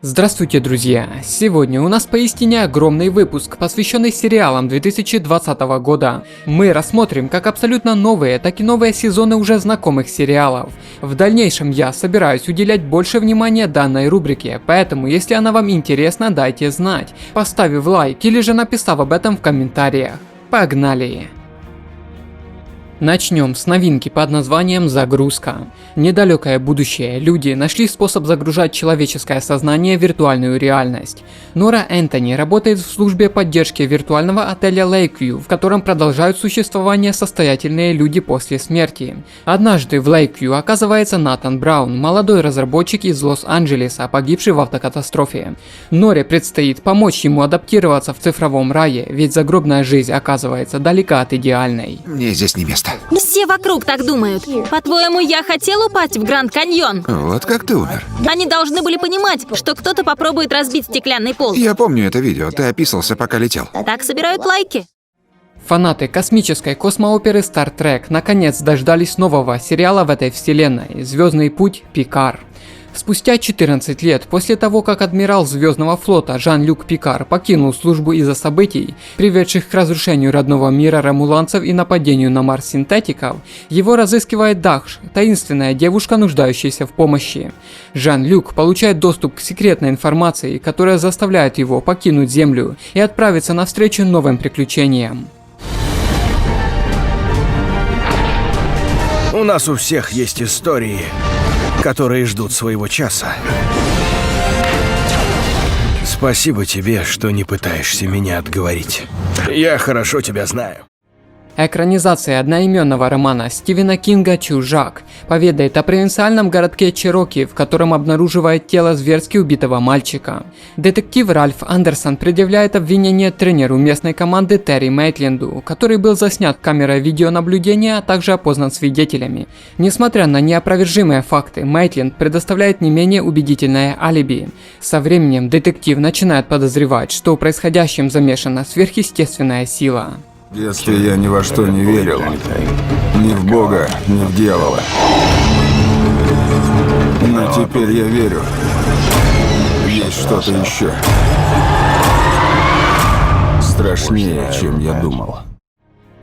Здравствуйте, друзья! Сегодня у нас поистине огромный выпуск, посвященный сериалам 2020 года. Мы рассмотрим как абсолютно новые, так и новые сезоны уже знакомых сериалов. В дальнейшем я собираюсь уделять больше внимания данной рубрике, поэтому если она вам интересна, дайте знать, поставив лайк или же написав об этом в комментариях. Погнали! Начнем с новинки под названием «Загрузка». Недалекое будущее. Люди нашли способ загружать человеческое сознание в виртуальную реальность. Нора Энтони работает в службе поддержки виртуального отеля Лейквью, в котором продолжают существование состоятельные люди после смерти. Однажды в Лейквью оказывается Натан Браун, молодой разработчик из Лос-Анджелеса, погибший в автокатастрофе. Норе предстоит помочь ему адаптироваться в цифровом рае, ведь загробная жизнь оказывается далека от идеальной. Мне здесь не место. Все вокруг так думают. По-твоему, я хотел упасть в Гранд Каньон? Вот как ты умер. Они должны были понимать, что кто-то попробует разбить стеклянный пол. Я помню это видео, ты описался, пока летел. Так собирают лайки. Фанаты космической космооперы Star Trek наконец дождались нового сериала в этой вселенной «Звездный путь. Пикар». Спустя 14 лет после того, как адмирал Звездного флота Жан-Люк Пикар покинул службу из-за событий, приведших к разрушению родного мира ромуланцев и нападению на Марс синтетиков, его разыскивает Дахш, таинственная девушка, нуждающаяся в помощи. Жан-Люк получает доступ к секретной информации, которая заставляет его покинуть Землю и отправиться навстречу новым приключениям. У нас у всех есть истории, которые ждут своего часа. Спасибо тебе, что не пытаешься меня отговорить. Я хорошо тебя знаю. Экранизация одноименного романа Стивена Кинга «Чужак» поведает о провинциальном городке Чероки, в котором обнаруживает тело зверски убитого мальчика. Детектив Ральф Андерсон предъявляет обвинение тренеру местной команды Терри Мейтленду, который был заснят камерой видеонаблюдения, а также опознан свидетелями. Несмотря на неопровержимые факты, Мейтленд предоставляет не менее убедительное алиби. Со временем детектив начинает подозревать, что в происходящем замешана сверхъестественная сила. В детстве я ни во что не верил. Ни в Бога, ни в дьявола. Но теперь я верю. Есть что-то еще. Страшнее, чем я думал.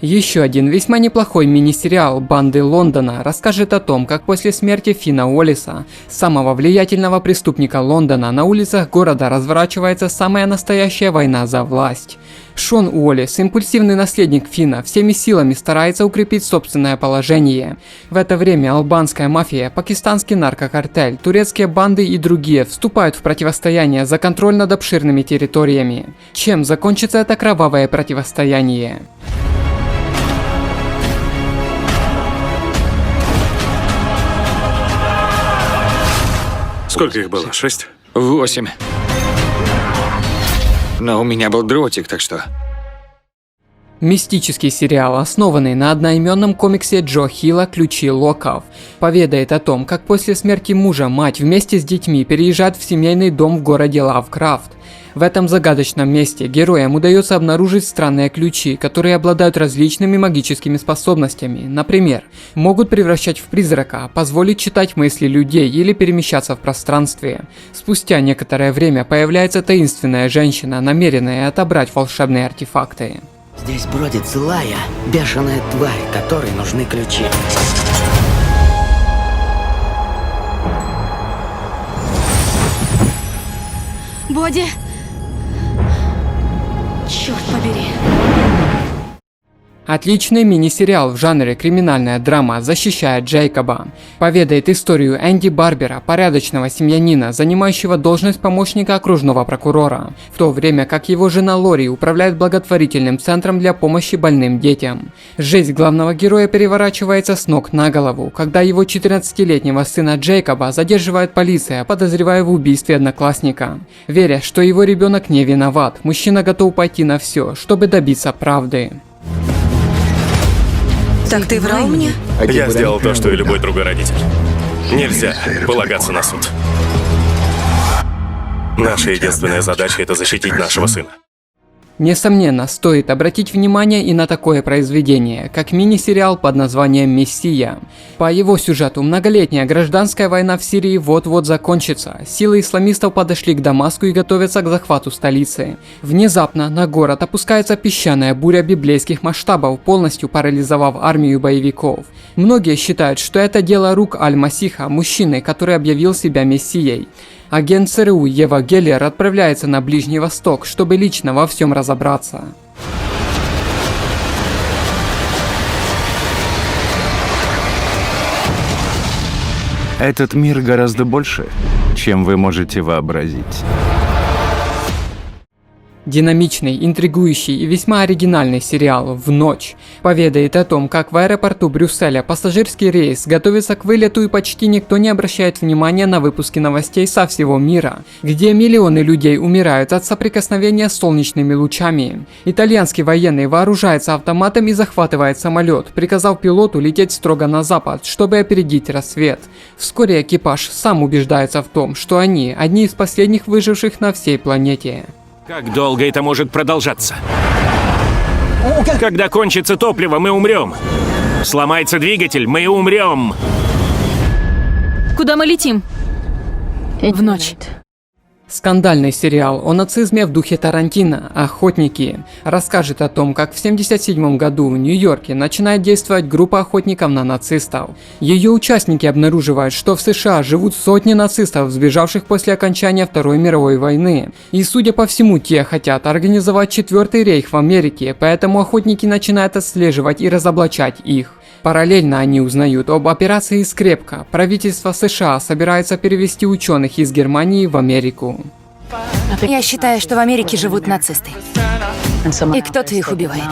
Еще один весьма неплохой мини-сериал «Банды Лондона» расскажет о том, как после смерти Финна Уоллеса, самого влиятельного преступника Лондона, на улицах города разворачивается самая настоящая война за власть. Шон Уоллес, импульсивный наследник Финна, всеми силами старается укрепить собственное положение. В это время албанская мафия, пакистанский наркокартель, турецкие банды и другие вступают в противостояние за контроль над обширными территориями. Чем закончится это кровавое противостояние? Сколько их было? 6? 8. Но у меня был дротик, так что... Мистический сериал, основанный на одноименном комиксе Джо Хилла «Ключи Локов», поведает о том, как после смерти мужа мать вместе с детьми переезжает в семейный дом в городе Лавкрафт. В этом загадочном месте героям удается обнаружить странные ключи, которые обладают различными магическими способностями. Например, могут превращать в призрака, позволить читать мысли людей или перемещаться в пространстве. Спустя некоторое время появляется таинственная женщина, намеренная отобрать волшебные артефакты. Здесь бродит злая, бешеная тварь, которой нужны ключи. Боди! Черт побери. Отличный мини-сериал в жанре криминальная драма «Защищает Джейкоба» поведает историю Энди Барбера, порядочного семьянина, занимающего должность помощника окружного прокурора, в то время как его жена Лори управляет благотворительным центром для помощи больным детям. Жизнь главного героя переворачивается с ног на голову, когда его 14-летнего сына Джейкоба задерживает полиция, подозревая в убийстве одноклассника. Веря, что его ребенок не виноват, мужчина готов пойти на все, чтобы добиться правды. Так ты врал мне? Я сделал то, что и любой другой родитель. Нельзя полагаться на суд. Наша единственная задача — это защитить нашего сына. Несомненно, стоит обратить внимание и на такое произведение, как мини-сериал под названием «Мессия». По его сюжету, многолетняя гражданская война в Сирии вот-вот закончится. Силы исламистов подошли к Дамаску и готовятся к захвату столицы. Внезапно на город опускается песчаная буря библейских масштабов, полностью парализовав армию боевиков. Многие считают, что это дело рук Аль-Масиха, мужчины, который объявил себя мессией. Агент ЦРУ Ева Геллер отправляется на Ближний Восток, чтобы лично во всем разобраться. Этот мир гораздо больше, чем вы можете вообразить. Динамичный, интригующий и весьма оригинальный сериал «В ночь» поведает о том, как в аэропорту Брюсселя пассажирский рейс готовится к вылету и почти никто не обращает внимания на выпуски новостей со всего мира, где миллионы людей умирают от соприкосновения с солнечными лучами. Итальянский военный вооружается автоматом и захватывает самолет, приказав пилоту лететь строго на запад, чтобы опередить рассвет. Вскоре экипаж сам убеждается в том, что они одни из последних выживших на всей планете. Как долго это может продолжаться? Когда кончится топливо, мы умрем. Сломается двигатель, мы умрем. Куда мы летим? В ночь. Скандальный сериал о нацизме в духе Тарантино «Охотники» расскажет о том, как в 1977 году в Нью-Йорке начинает действовать группа охотников на нацистов. Ее участники обнаруживают, что в США живут сотни нацистов, сбежавших после окончания Второй мировой войны. И, судя по всему, те хотят организовать Четвертый рейх в Америке, поэтому охотники начинают отслеживать и разоблачать их. Параллельно они узнают об операции «Скрепка». Правительство США собирается перевести ученых из Германии в Америку. Я считаю, что в Америке живут нацисты. И кто-то их убивает.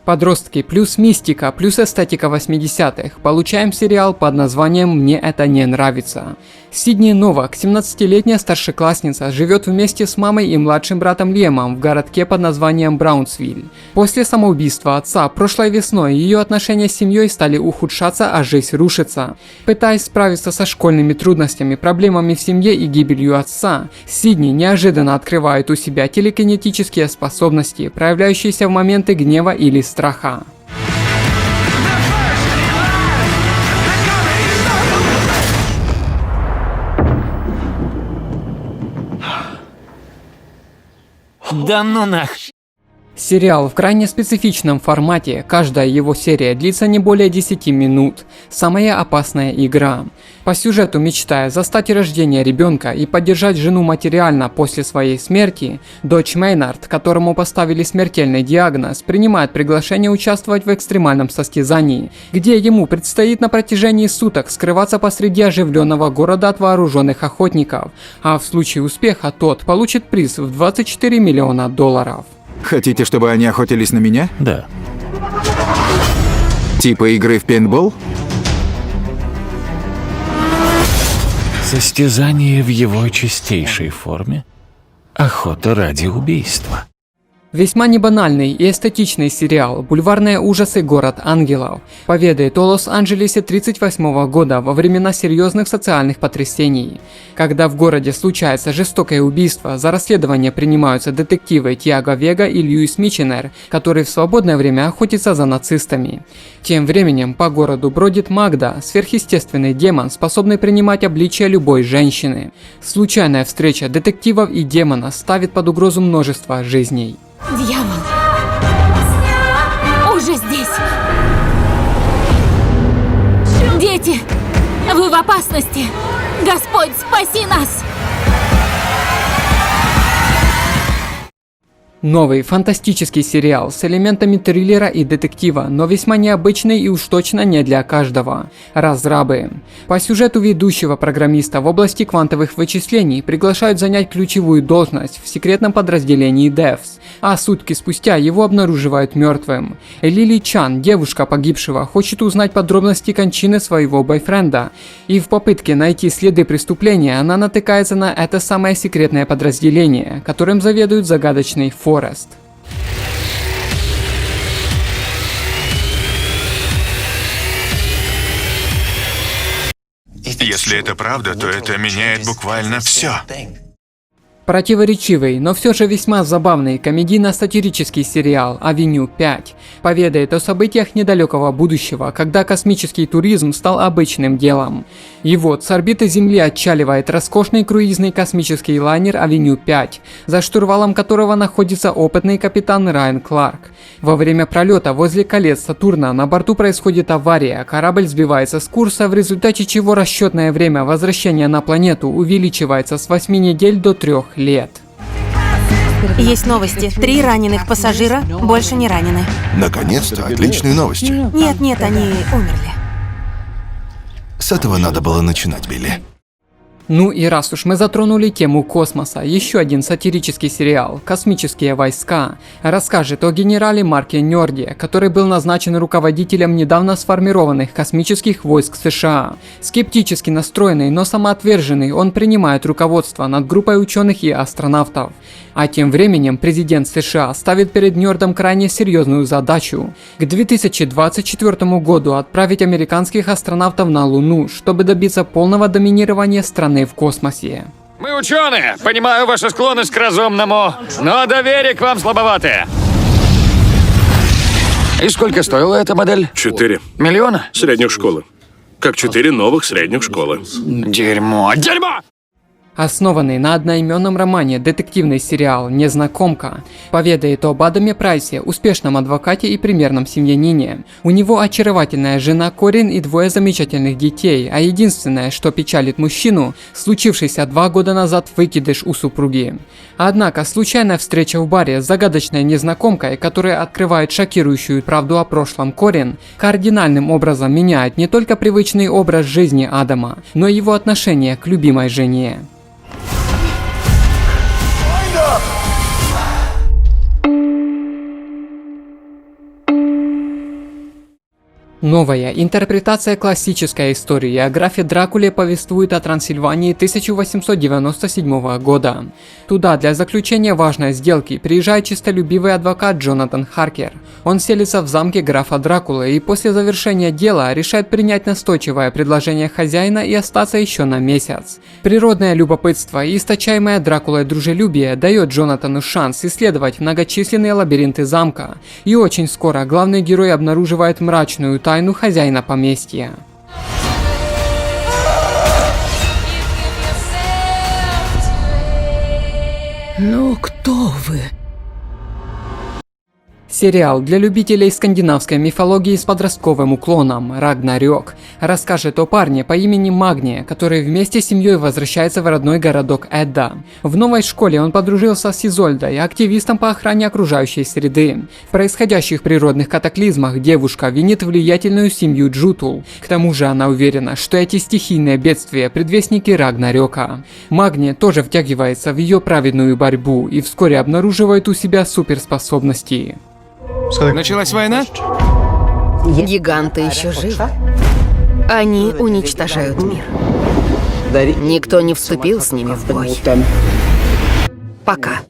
Подростки плюс мистика плюс эстетика 80-х. Получаем сериал под названием «Мне это не нравится». Сидни Новак, 17-летняя старшеклассница, живет вместе с мамой и младшим братом Лемом в городке под названием Браунсвиль. После самоубийства отца прошлой весной ее отношения с семьей стали ухудшаться, а жизнь рушится. Пытаясь справиться со школьными трудностями, проблемами в семье и гибелью отца, Сидни неожиданно открывает у себя телекинетические способности, проявляющиеся в моменты гнева или страха. Да ну нах! Сериал в крайне специфичном формате, каждая его серия длится не более 10 минут. Самая опасная игра. По сюжету, мечтая застать рождение ребенка и поддержать жену материально после своей смерти, дочь Мейнард, которому поставили смертельный диагноз, принимает приглашение участвовать в экстремальном состязании, где ему предстоит на протяжении суток скрываться посреди оживленного города от вооруженных охотников, а в случае успеха тот получит приз в $24 миллиона. Хотите, чтобы они охотились на меня? Да. Типа игры в пейнтбол? Состязание в его чистейшей форме. Охота ради убийства. Весьма небанальный и эстетичный сериал «Бульварные ужасы. Город ангелов» поведает о Лос-Анджелесе 1938 года во времена серьезных социальных потрясений. Когда в городе случается жестокое убийство, за расследование принимаются детективы Тиаго Вега и Льюис Миченер, которые в свободное время охотятся за нацистами. Тем временем по городу бродит Магда, сверхъестественный демон, способный принимать обличие любой женщины. Случайная встреча детективов и демона ставит под угрозу множество жизней. Дьявол уже здесь. Дети, вы в опасности. Господь, спаси нас. Новый фантастический сериал с элементами триллера и детектива, но весьма необычный и уж точно не для каждого. Разрабы. По сюжету ведущего программиста в области квантовых вычислений приглашают занять ключевую должность в секретном подразделении Devs, а сутки спустя его обнаруживают мертвым. Лили Чан, девушка погибшего, хочет узнать подробности кончины своего бойфренда, и в попытке найти следы преступления она натыкается на это самое секретное подразделение, которым заведует загадочный Форест. Если это правда, то это меняет буквально все. Противоречивый, но все же весьма забавный комедийно-сатирический сериал «Авеню 5» поведает о событиях недалекого будущего, когда космический туризм стал обычным делом. И вот с орбиты Земли отчаливает роскошный круизный космический лайнер «Авеню 5», за штурвалом которого находится опытный капитан Райан Кларк. Во время пролета возле колец Сатурна на борту происходит авария, корабль сбивается с курса, в результате чего расчетное время возвращения на планету увеличивается с 8 недель до 3 лет. Есть новости. 3 раненых пассажира больше не ранены. Наконец-то, отличные новости. Нет, они умерли. С этого надо было начинать, Билли. Ну и раз уж мы затронули тему космоса, еще один сатирический сериал «Космические войска» расскажет о генерале Марке Нёрде, который был назначен руководителем недавно сформированных космических войск США. Скептически настроенный, но самоотверженный, он принимает руководство над группой ученых и астронавтов. А тем временем президент США ставит перед Нёрдом крайне серьезную задачу – к 2024 году отправить американских астронавтов на Луну, чтобы добиться полного доминирования страны в космосе. Мы ученые, понимаю вашу склонность к разумному, но доверие к вам слабоватое. И сколько стоила эта модель? 4 Миллиона? средних школы. Как 4 новых средних школы. Дерьмо, дерьмо! Основанный на одноименном романе детективный сериал «Незнакомка» поведает об Адаме Прайсе, успешном адвокате и примерном семьянине. У него очаровательная жена Корин и 2 замечательных детей, а единственное, что печалит мужчину, случившийся 2 года назад выкидыш у супруги. Однако случайная встреча в баре с загадочной незнакомкой, которая открывает шокирующую правду о прошлом Корин, кардинальным образом меняет не только привычный образ жизни Адама, но и его отношение к любимой жене. Новая интерпретация классической истории о графе Дракуле повествует о Трансильвании 1897 года. Туда для заключения важной сделки приезжает честолюбивый адвокат Джонатан Харкер. Он селится в замке графа Дракулы и после завершения дела решает принять настойчивое предложение хозяина и остаться еще на месяц. Природное любопытство и источаемое Дракулой дружелюбие дает Джонатану шанс исследовать многочисленные лабиринты замка, и очень скоро главный герой обнаруживает мрачную тайну хозяина поместья. Ну, кто вы? Сериал для любителей скандинавской мифологии с подростковым уклоном «Рагнарёк» расскажет о парне по имени Магния, который вместе с семьей возвращается в родной городок Эдда. В новой школе он подружился с Изольдой, активистом по охране окружающей среды. В происходящих природных катаклизмах девушка винит влиятельную семью Джутул. К тому же она уверена, что эти стихийные бедствия – предвестники Рагнарёка. Магния тоже втягивается в ее праведную борьбу и вскоре обнаруживает у себя суперспособности. Началась война? Гиганты еще живы. Они уничтожают мир. Никто не вступил с ними в бой. Пока.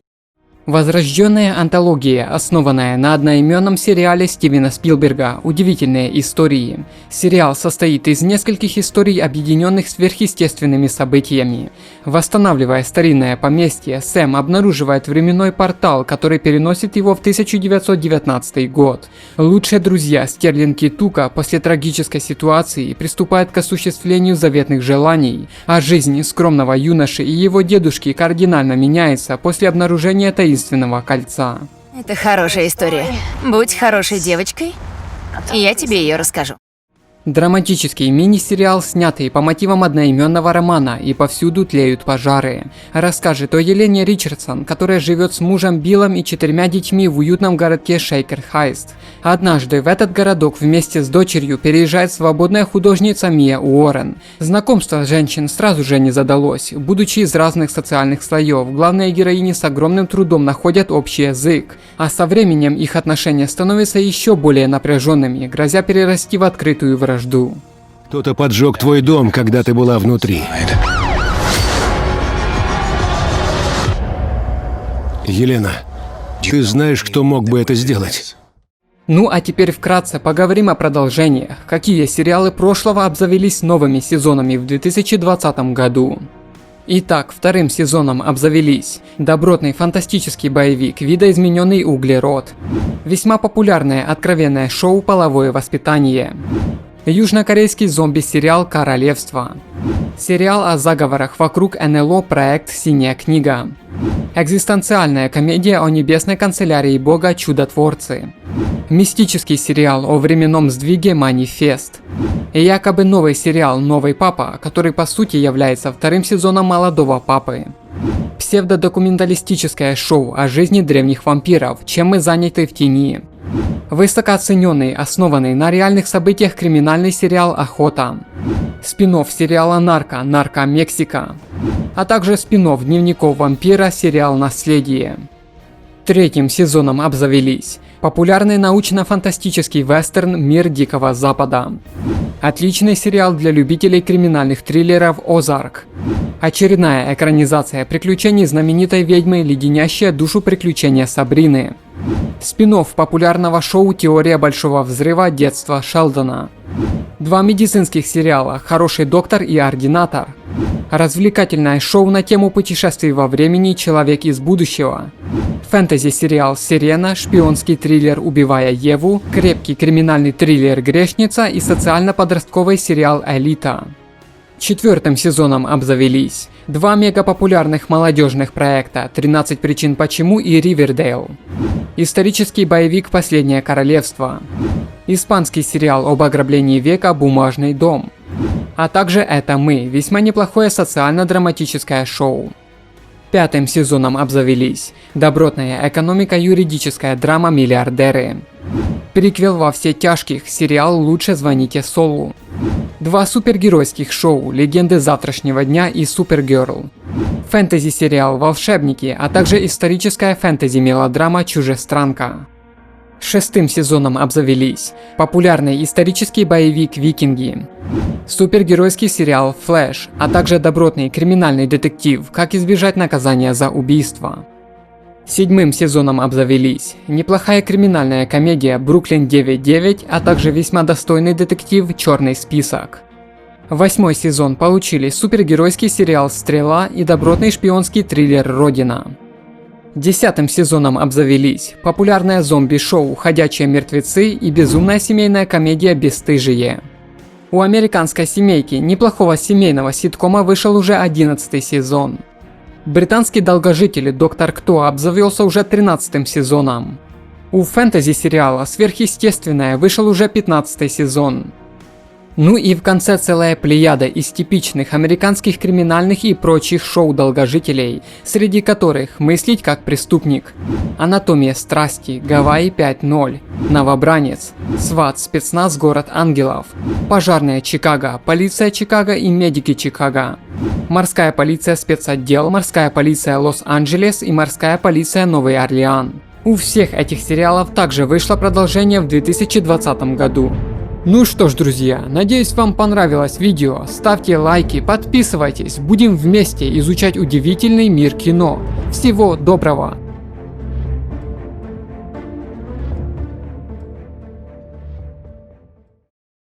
Возрожденная антология, основанная на одноименном сериале Стивена Спилберга «Удивительные истории». Сериал состоит из нескольких историй, объединенных сверхъестественными событиями. Восстанавливая старинное поместье, Сэм обнаруживает временной портал, который переносит его в 1919 год. Лучшие друзья Стерлинг и Тука после трагической ситуации приступают к осуществлению заветных желаний, а жизнь скромного юноши и его дедушки кардинально меняется после обнаружения таинственного кольца. Это хорошая история. Будь хорошей девочкой, и я тебе ее расскажу. Драматический мини-сериал, снятый по мотивам одноименного романа «И повсюду тлеют пожары», расскажет о Елене Ричардсон, которая живет с мужем Биллом и 4 детьми в уютном городке Шейкер-Хайст. Однажды в этот городок вместе с дочерью переезжает свободная художница Мия Уоррен. Знакомство женщин сразу же не задалось. Будучи из разных социальных слоев, главные героини с огромным трудом находят общий язык, а со временем их отношения становятся еще более напряженными, грозя перерасти в открытую вражду. Кто-то поджег твой дом, когда ты была внутри. Елена, ты знаешь, кто мог бы это сделать? Ну а теперь вкратце поговорим о продолжениях, какие сериалы прошлого обзавелись новыми сезонами в 2020 году. Итак, вторым сезоном обзавелись добротный фантастический боевик «Видоизмененный углерод», весьма популярное откровенное шоу «Половое воспитание», южнокорейский зомби-сериал «Королевство», сериал о заговорах вокруг НЛО проект «Синяя книга», экзистенциальная комедия о небесной канцелярии бога Чудотворцы, мистический сериал о временном сдвиге «Манифест», и якобы новый сериал «Новый папа», который по сути является вторым сезоном «Молодого папы». Псевдодокументалистическое шоу о жизни древних вампиров «Чем мы заняты в тени». Высокооцененный, основанный на реальных событиях криминальный сериал «Охота». Спин-офф сериала «Нарко», «Нарко Мексика», а также спин-офф дневников вампира сериал «Наследие». Третьим сезоном обзавелись популярный научно-фантастический вестерн «Мир Дикого Запада», отличный сериал для любителей криминальных триллеров «Озарк», очередная экранизация приключений знаменитой ведьмы «Леденящая душу приключения Сабрины», спин-офф популярного шоу «Теория Большого Взрыва. Детство Шелдона», два медицинских сериала «Хороший доктор» и «Ординатор», развлекательное шоу на тему путешествий во времени «Человек из будущего», фэнтези-сериал «Сирена», шпионский триллер «Убивая Еву», крепкий криминальный триллер «Грешница» и социально-подростковый сериал «Элита». Четвертым сезоном обзавелись два мегапопулярных молодежных проекта «13 причин почему» и «Ривердейл», исторический боевик «Последнее королевство», испанский сериал об ограблении века «Бумажный дом», а также «Это мы», весьма неплохое социально-драматическое шоу. Пятым сезоном обзавелись добротная экономико-юридическая драма «Миллиардеры», приквел «Во все тяжких», сериал «Лучше звоните Солу», два супергеройских шоу «Легенды завтрашнего дня» и «Супергерл», фэнтези-сериал «Волшебники», а также историческая фэнтези-мелодрама «Чужестранка». Шестым сезоном обзавелись популярный исторический боевик «Викинги», супергеройский сериал «Флэш», а также добротный криминальный детектив «Как избежать наказания за убийство». Седьмым сезоном обзавелись неплохая криминальная комедия «Бруклин 9.9», а также весьма достойный детектив «Черный список». Восьмой сезон получили супергеройский сериал «Стрела» и добротный шпионский триллер «Родина». Десятым сезоном обзавелись популярное зомби-шоу «Ходячие мертвецы» и безумная семейная комедия «Бесстыжие». У американской семейки неплохого семейного ситкома вышел уже 11-й сезон. Британский долгожитель «Доктор Кто» обзавелся уже 13-м сезоном. У фэнтези-сериала «Сверхъестественное» вышел уже 15-й сезон. Ну и в конце целая плеяда из типичных американских криминальных и прочих шоу-долгожителей, среди которых «Мыслить как преступник», «Анатомия страсти», «Гавайи 5.0», «Новобранец», «Сват», «Спецназ. Город ангелов», «Пожарная Чикаго», «Полиция Чикаго» и «Медики Чикаго», «Морская полиция спецотдел», «Морская полиция Лос-Анджелес» и «Морская полиция Новый Орлеан». У всех этих сериалов также вышло продолжение в 2020 году. Ну что ж, друзья, надеюсь, вам понравилось видео. Ставьте лайки, подписывайтесь, будем вместе изучать удивительный мир кино. Всего доброго!